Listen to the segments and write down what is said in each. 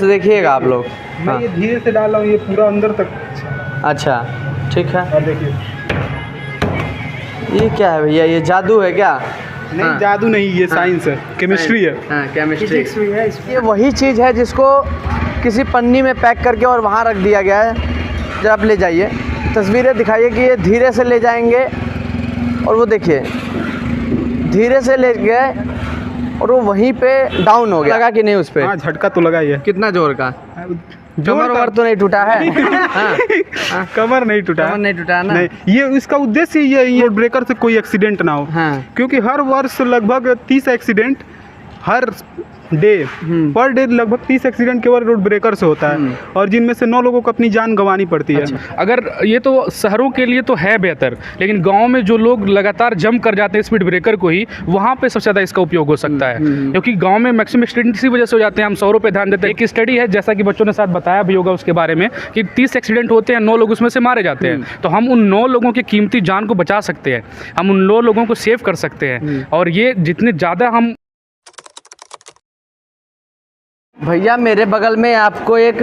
देखिएगा आप लोग। मैं ये धीरे से डाल रहा हूँ, ये पूरा अंदर तक। अच्छा ठीक है। और देखिए ये क्या है भैया, ये जादू है क्या? नहीं जादू नहीं, ये साइंस है, केमिस्ट्री है। हाँ केमिस्ट्री है। ये वही चीज़ है जिसको किसी पन्नी में पैक करके और वहाँ रख दिया गया है। जब आप ले जाइए, तस्वीरें दिखाइए कि ये धीरे से ले जाएंगे और वो देखिए धीरे से ले गए और वो वहीं पे डाउन हो गया। लगा कि नहीं उस पर? हाँ झटका तो लगा ही है। कितना जोर का? जोर कमर तो नहीं टूटा है? हाँ। कमर नहीं टूटा, कमर नहीं टूटा ना? नहीं, ये इसका उद्देश्य ये रोड ब्रेकर से कोई एक्सीडेंट ना हो। हाँ। क्योंकि हर वर्ष लगभग 30 एक्सीडेंट हर डे पर डे लगभग 30 एक्सीडेंट केवल रोड ब्रेकर से होता है, और जिनमें से 9 लोगों को अपनी जान गंवानी पड़ती है। अच्छा। अगर ये तो शहरों के लिए तो है बेहतर, लेकिन गांव में जो लोग लगातार जंप कर जाते हैं स्पीड ब्रेकर को ही, वहाँ पे सबसे ज़्यादा इसका उपयोग हो सकता है। क्योंकि गांव में मैक्सिमम एक्सीडेंट इसी वजह से हो जाते हैं, हम 100 पे ध्यान देते हैं। एक स्टडी है, जैसा कि बच्चों ने साथ बताया भी होगा उसके बारे में, कि 30 एक्सीडेंट होते हैं, 9 लोग उसमें से मारे जाते हैं। तो हम उन 9 लोगों की कीमती जान को बचा सकते हैं, हम उन 9 लोगों को सेव कर सकते हैं। और ये जितने ज़्यादा हम भैया मेरे बगल में आपको एक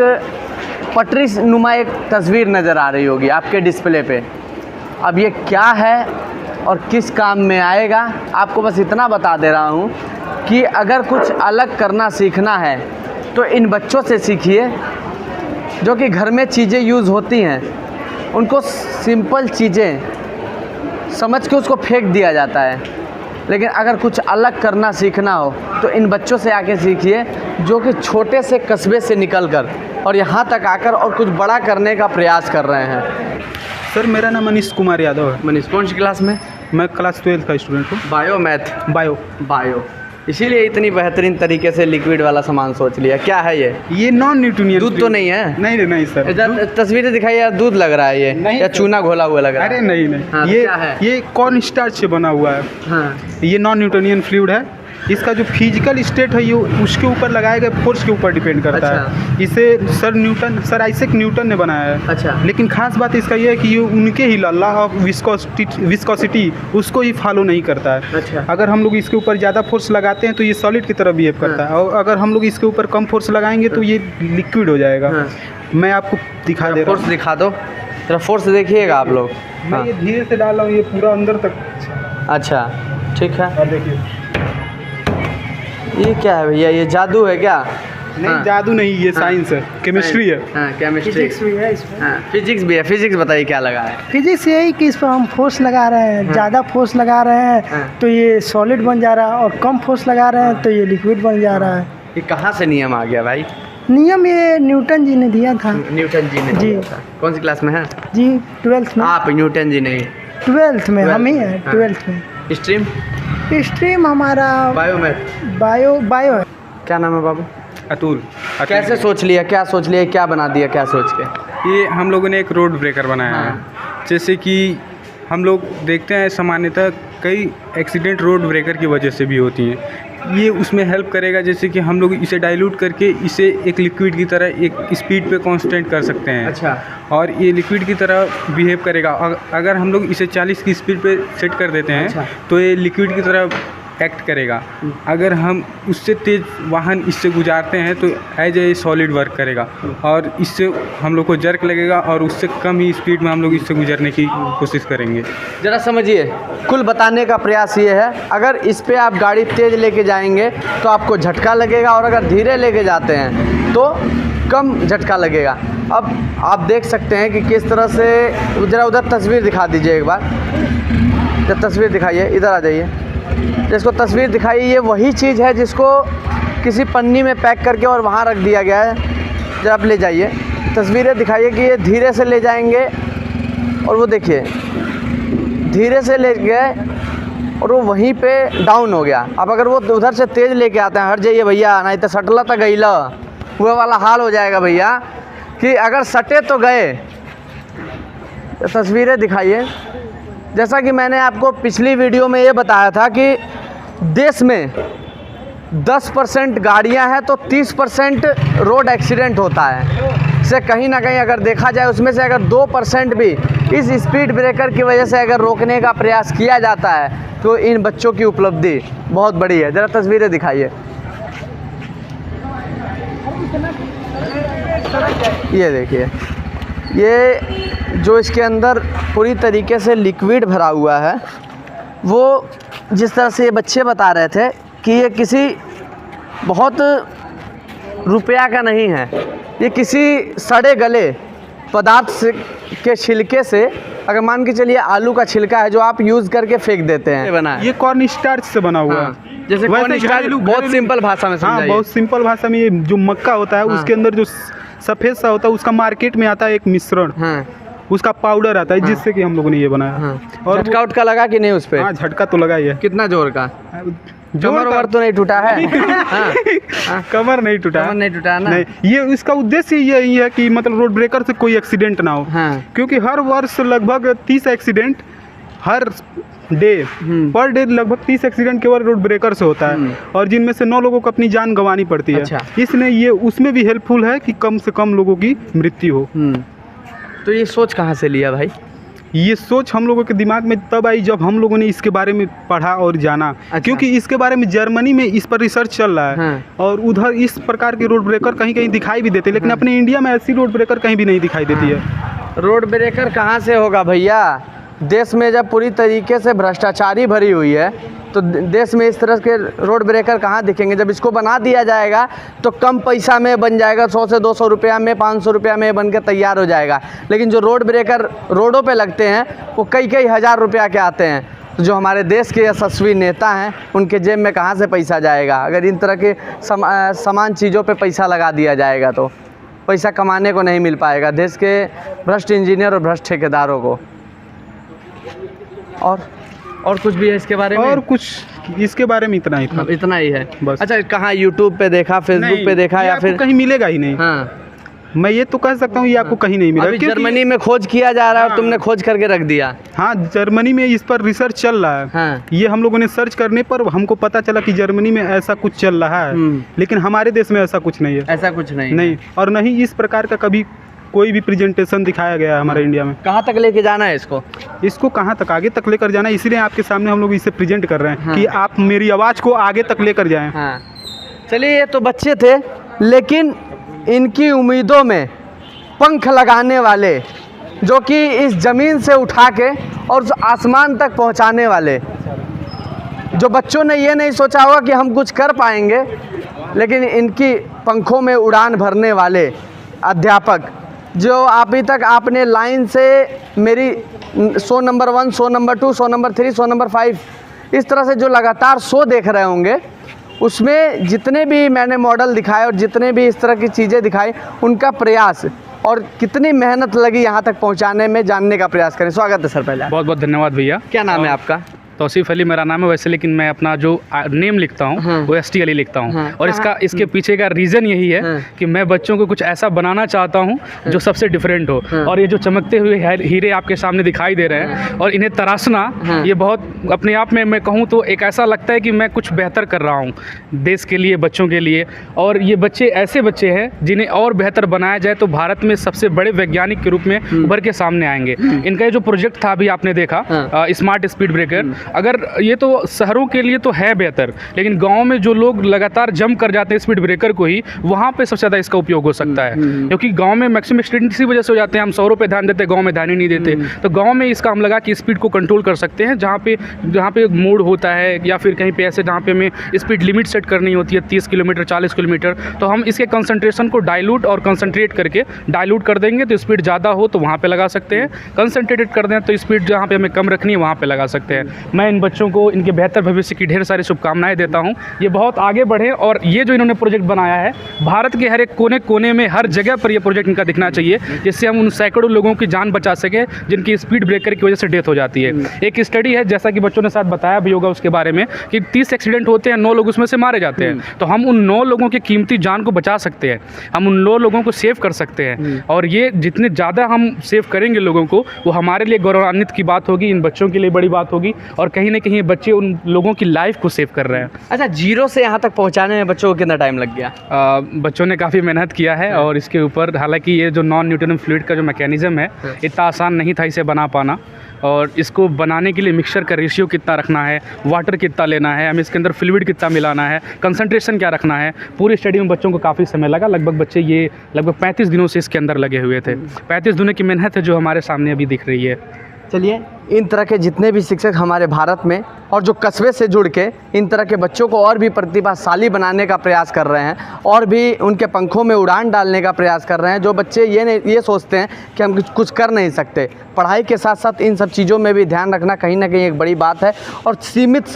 पटरी नुमा एक तस्वीर नज़र आ रही होगी आपके डिस्प्ले पे। अब ये क्या है और किस काम में आएगा, आपको बस इतना बता दे रहा हूँ कि अगर कुछ अलग करना सीखना है तो इन बच्चों से सीखिए, जो कि घर में चीज़ें यूज़ होती हैं, उनको सिंपल चीज़ें समझ के उसको फेंक दिया जाता है। लेकिन अगर कुछ अलग करना सीखना हो तो इन बच्चों से आके सीखिए, जो कि छोटे से कस्बे से निकलकर और यहाँ तक आकर और कुछ बड़ा करने का प्रयास कर रहे हैं। सर मेरा नाम मनीष कुमार यादव है। मनीष कौन सी क्लास में? मैं क्लास 12 का स्टूडेंट हूँ। Bio math? बायो। इसीलिए इतनी बेहतरीन तरीके से लिक्विड वाला सामान सोच लिया। क्या है ये नॉन न्यूटोनियन दूध तो नहीं है? नहीं सर। तस्वीरें दिखाई यार, दूध लग रहा है ये नहीं, या चूना घोला हुआ लग रहा है? अरे नहीं हाँ, ये क्या है? ये कॉर्न स्टार्च से बना हुआ है। हाँ। ये नॉन न्यूटोनियन फ्लूइड है। इसका जो फिजिकल स्टेट है ये उसके ऊपर लगाए गए फोर्स के ऊपर डिपेंड करता है। इसे सर आइजैक न्यूटन ने बनाया है। अच्छा। लेकिन खास बात इसका ये है कि ये उनके ही लॉ ऑफ विस्कोसिटी उसको ही फॉलो नहीं करता है। अच्छा। अगर हम लोग इसके ऊपर ज़्यादा फोर्स लगाते हैं तो ये सॉलिड की तरह बिहेव करता है, और अगर हम लोग इसके ऊपर कम फोर्स लगाएंगे तो ये लिक्विड हो जाएगा। मैं आपको दिखा दे रहा हूँ। फोर्स दिखा दो जरा, फोर्स देखिएगा आप लोग। मैं ये धीरे से डाल रहा हूँ, ये पूरा अंदर तक। अच्छा ठीक है। और देखिए ये क्या है भैया, ये जादू है क्या? नहीं जादू नहीं, ये साइंस है, केमिस्ट्री है। हाँ केमिस्ट्री। फिजिक्स भी है इसमें। हाँ फिजिक्स भी है। फिजिक्स बताइए क्या लगा है? फिजिक्स यही कि इस पर हम फोर्स लगा रहे हैं, ज़्यादा फोर्स लगा रहे हैं तो ये सॉलिड बन जा रहा है, और कम फोर्स लगा रहे हैं तो ये लिक्विड बन जा रहा है। ये कहाँ से नियम आ गया भाई? नियम ये न्यूटन जी ने दिया था। न्यूटन जी ने दिया था। कौन सी क्लास में है जी? 12th में। आप? न्यूटन जी नहीं, 12th में हम ही हैं। 12th में। स्ट्रीम? स्ट्रीम हमारा बायो मैथ। बायो है। क्या नाम है बाबू? अतुल। कैसे सोच लिया, क्या सोच लिया, क्या बना दिया, क्या सोच के? ये हम लोगों ने एक रोड ब्रेकर बनाया है। जैसे कि हम लोग देखते हैं सामान्यतः कई एक्सीडेंट रोड ब्रेकर की वजह से भी होती हैं। ये उसमें हेल्प करेगा, जैसे कि हम लोग इसे डाइल्यूट करके इसे एक लिक्विड की तरह एक स्पीड पे कांस्टेंट कर सकते हैं। अच्छा। और ये लिक्विड की तरह बिहेव करेगा। अगर हम लोग इसे 40 की स्पीड पे सेट कर देते हैं अच्छा। तो ये लिक्विड की तरह एक्ट करेगा। अगर हम उससे तेज़ वाहन इससे गुजारते हैं तो एज ए सॉलिड वर्क करेगा, और इससे हम लोग को जर्क लगेगा और उससे कम ही स्पीड में हम लोग इससे गुजरने की कोशिश करेंगे। जरा समझिए, कुल बताने का प्रयास ये है, अगर इस पे आप गाड़ी तेज़ लेके जाएंगे तो आपको झटका लगेगा, और अगर धीरे लेके जाते हैं तो कम झटका लगेगा। अब आप देख सकते हैं कि किस तरह से, ज़रा उधर तस्वीर दिखा दीजिए एक बार। जब तस्वीर दिखाइए, इधर आ जाइए, जिसको तस्वीर दिखाई, ये वही चीज़ है जिसको किसी पन्नी में पैक करके और वहाँ रख दिया गया है। जब आप ले जाइए, तस्वीरें दिखाइए कि ये धीरे से ले जाएंगे और वो देखिए धीरे से ले गए और वो वहीं पे डाउन हो गया। अब अगर वो उधर से तेज़ लेके आते हैं, हट जाइए भैया नहीं तो सटला तो गई ला, हुआ वाला हाल हो जाएगा भैया, कि अगर सटे तो गए। तो तस्वीरें दिखाइए। जैसा कि मैंने आपको पिछली वीडियो में ये बताया था कि देश में 10% गाड़ियां हैं तो 30% रोड एक्सीडेंट होता है। से कहीं ना कहीं अगर देखा जाए, उसमें से अगर 2% भी इस स्पीड ब्रेकर की वजह से अगर रोकने का प्रयास किया जाता है तो इन बच्चों की उपलब्धि बहुत बड़ी है। ज़रा तस्वीरें दिखाइए। ये देखिए, ये जो इसके अंदर पूरी तरीके से लिक्विड भरा हुआ है, वो जिस तरह से ये बच्चे बता रहे थे कि ये किसी बहुत रुपया का नहीं है, ये किसी सड़े गले पदार्थ से के छिलके से, अगर मान के चलिए आलू का छिलका है जो आप यूज़ करके फेंक देते हैं, बना है। ये कॉर्न स्टार्च से बना हुआ है। हाँ, जैसे वैसे कॉर्न स्टार्च, बहुत सिंपल भाषा में हाँ, समझाइए। बहुत सिंपल भाषा में, ये जो मक्का होता है उसके अंदर जो सफ़ेद सा होता है उसका मार्केट में आता है एक मिश्रण, हाँ, उसका पाउडर आता है, जिससे कि हम लोगों ने ये बनाया। हाँ। और झटका उटका लगा कि नहीं उस पे? हाँ, झटका तो लगा ही है। कितना जोर का? जोर कमर का वमर तो नहीं टूटा है? हाँ, कमर नहीं टूटा, कमर नहीं टूटा है ना? नहीं। ये इसका उद्देश्य यही है कि मतलब रोड ब्रेकर से कोई एक्सीडेंट ना हो, हाँ। क्योंकि हर वर्ष लगभग 30 एक्सीडेंट हर डे पर डे लगभग 30 एक्सीडेंट केवल रोड ब्रेकर से होता है, और जिनमें से 9 लोगों को अपनी जान गंवानी पड़ती है। अच्छा। इसलिए ये उसमें भी हेल्पफुल है कि कम से कम लोगों की मृत्यु हो। तो ये सोच कहाँ से लिया भाई? ये सोच हम लोगों के दिमाग में तब आई जब हम लोगों ने इसके बारे में पढ़ा और जाना। अच्छा। क्योंकि इसके बारे में जर्मनी में इस पर रिसर्च चल रहा है। हाँ। और उधर इस प्रकार के रोड ब्रेकर कहीं कहीं दिखाई भी देते हैं, लेकिन अपने इंडिया में ऐसी रोड ब्रेकर कहीं भी नहीं दिखाई देती है। रोड ब्रेकर कहाँ से होगा भैया? देश में जब पूरी तरीके से भ्रष्टाचारी भरी हुई है तो देश में इस तरह के रोड ब्रेकर कहाँ दिखेंगे? जब इसको बना दिया जाएगा तो कम पैसा में बन जाएगा, 100 से 200 रुपया में, 500 रुपया में बन के तैयार हो जाएगा। लेकिन जो रोड ब्रेकर रोडों पे लगते हैं वो कई कई हज़ार रुपया के आते हैं। तो जो हमारे देश के यशस्वी नेता हैं उनके जेब में कहाँ से पैसा जाएगा? अगर इन तरह के समान चीज़ों पर पैसा लगा दिया जाएगा तो पैसा कमाने को नहीं मिल पाएगा देश के भ्रष्ट इंजीनियर और भ्रष्ट ठेकेदारों को। और कुछ भी है इसके बारे में? और कुछ इसके बारे में इतना ही था। इतना ही है बस। अच्छा, कहाँ यूट्यूब पे देखा, फेसबुक पे देखा, ये या आपको फिर कहीं मिलेगा ही नहीं। हाँ, मैं ये तो कह सकता हूँ ये आपको कहीं नहीं मिलेगा। अभी क्योंकि- जर्मनी में खोज किया जा रहा है और हाँ। तुमने खोज करके रख दिया। हाँ, जर्मनी में इस पर रिसर्च चल रहा है। हाँ। ये हम लोगों ने सर्च करने पर हमको पता चला कि जर्मनी में ऐसा कुछ चल रहा है, लेकिन हमारे देश में ऐसा कुछ नहीं है। ऐसा कुछ नहीं नहीं, और नहीं इस प्रकार का कभी कोई भी प्रेजेंटेशन दिखाया गया है हमारे इंडिया में। कहाँ तक लेके जाना है इसको? इसको कहाँ तक आगे तक लेकर जाना है, इसलिए आपके सामने हम लोग इसे प्रेजेंट कर रहे हैं। हाँ। कि आप मेरी आवाज़ को आगे तक लेकर जाएं। हाँ, चलिए, ये तो बच्चे थे, लेकिन इनकी उम्मीदों में पंख लगाने वाले, जो कि इस ज़मीन से उठा के और उस आसमान तक पहुंचाने वाले, जो बच्चों ने ये नहीं सोचा होगा कि हम कुछ कर पाएंगे, लेकिन इनकी पंखों में उड़ान भरने वाले अध्यापक, जो अभी तक आपने लाइन से मेरी 100 नंबर 1, 100 नंबर 2, 100 नंबर 3, 100 नंबर 5, इस तरह से जो लगातार शो देख रहे होंगे, उसमें जितने भी मैंने मॉडल दिखाए और जितने भी इस तरह की चीज़ें दिखाई, उनका प्रयास और कितनी मेहनत लगी यहाँ तक पहुँचाने में, जानने का प्रयास करें। स्वागत है सर। पहले बहुत बहुत धन्यवाद भैया। क्या नाम है आपका? तौसीफ अली मेरा नाम है वैसे, लेकिन मैं अपना जो नेम लिखता हूँ हाँ। वो ST अली लिखता हूँ। हाँ। और इसके पीछे का रीज़न यही है हाँ। कि मैं बच्चों को कुछ ऐसा बनाना चाहता हूँ जो सबसे डिफरेंट हो। और ये जो चमकते हुए हीरे आपके सामने दिखाई दे रहे हैं और इन्हें तराशना, ये बहुत अपने आप में मैं कहूँ तो एक ऐसा लगता है कि मैं कुछ बेहतर कर रहा हूँ देश के लिए, बच्चों के लिए। और ये बच्चे ऐसे बच्चे हैं जिन्हें और बेहतर बनाया जाए तो भारत में सबसे बड़े वैज्ञानिक के रूप में उभर के सामने आएंगे। इनका ये जो प्रोजेक्ट था अभी आपने देखा, स्मार्ट स्पीड ब्रेकर, अगर ये तो शहरों के लिए तो है बेहतर, लेकिन गांव में जो लोग लगातार जम कर जाते हैं स्पीड ब्रेकर को ही, वहाँ पे सबसे ज़्यादा इसका उपयोग हो सकता है। क्योंकि गांव में मैक्सिमम एक्सीडेंट इसी वजह से हो जाते हैं, हम 100 पे ध्यान देते हैं, गांव में ध्यान ही नहीं देते। तो गांव में इसका हम लगा कि स्पीड को कंट्रोल कर सकते हैं, जहाँ पे मोड़ होता है या फिर कहीं पे ऐसे जहाँ पे हमें स्पीड लिमिट सेट करनी होती है 30 किलोमीटर 40 किलोमीटर, तो हम इसके कंसंट्रेशन को डाइल्यूट और कंसंट्रेट करके डाइल्यूट कर देंगे तो स्पीड ज़्यादा हो तो वहाँ पे लगा सकते हैं, कंसंट्रेटेड कर दें तो स्पीड जहाँ पे हमें कम रखनी है वहाँ पे लगा सकते हैं। मैं इन बच्चों को इनके बेहतर भविष्य की ढेर सारी शुभकामनाएं देता हूं। ये बहुत आगे बढ़े और ये जो इन्होंने प्रोजेक्ट बनाया है, भारत के हर एक कोने कोने में हर जगह पर ये प्रोजेक्ट इनका दिखना चाहिए, जिससे हम उन सैकड़ों लोगों की जान बचा सकें जिनकी स्पीड ब्रेकर की वजह से डेथ हो जाती है। एक स्टडी है, जैसा कि बच्चों ने साथ बताया भी होगा उसके बारे में, कि 30 एक्सीडेंट होते हैं, 9 लोग उसमें से मारे जाते हैं। तो हम उन 9 लोगों की कीमती जान को बचा सकते हैं, हम उन 9 लोगों को सेव कर सकते हैं। और ये जितने ज़्यादा हम सेव करेंगे लोगों को, वो हमारे लिए गौरवान्वित की बात होगी, इन बच्चों के लिए बड़ी बात होगी, और कहीं ना कहीं बच्चे उन लोगों की लाइफ को सेव कर रहे हैं। अच्छा, जीरो से यहाँ तक पहुँचाने में बच्चों को कितना टाइम लग गया? बच्चों ने काफ़ी मेहनत किया है और इसके ऊपर, हालांकि ये जो नॉन न्यूटन फ्लूइड का जो मैकेनिज़्म है, इतना आसान नहीं था इसे बना पाना। और इसको बनाने के लिए मिक्सचर का रेशियो कितना रखना है, वाटर कितना लेना है, हमें इसके अंदर फ्लूइड कितना मिलाना है, कंसंट्रेशन क्या रखना है। पूरी स्टडी में बच्चों को काफ़ी समय लगा। लगभग बच्चे ये लगभग 35 दिनों से इसके अंदर लगे हुए थे। 35 दिनों की मेहनत है जो हमारे सामने अभी दिख रही है। चलिए, इन तरह के जितने भी शिक्षक हमारे भारत में और जो कस्बे से जुड़ के इन तरह के बच्चों को और भी प्रतिभाशाली बनाने का प्रयास कर रहे हैं और भी उनके पंखों में उड़ान डालने का प्रयास कर रहे हैं, जो बच्चे ये सोचते हैं कि हम कुछ कर नहीं सकते। पढ़ाई के साथ साथ इन सब चीज़ों में भी ध्यान रखना कहीं ना कहीं एक बड़ी बात है, और सीमित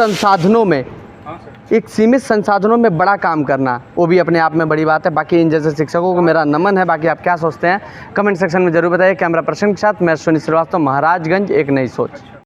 संसाधनों में बड़ा काम करना वो भी अपने आप में बड़ी बात है। बाकी इन जैसे शिक्षकों को मेरा नमन है। बाकी आप क्या सोचते हैं कमेंट सेक्शन में ज़रूर बताइए। कैमरा पर्सन के साथ मैं अश्विनी श्रीवास्तव, महाराजगंज, एक नई सोच।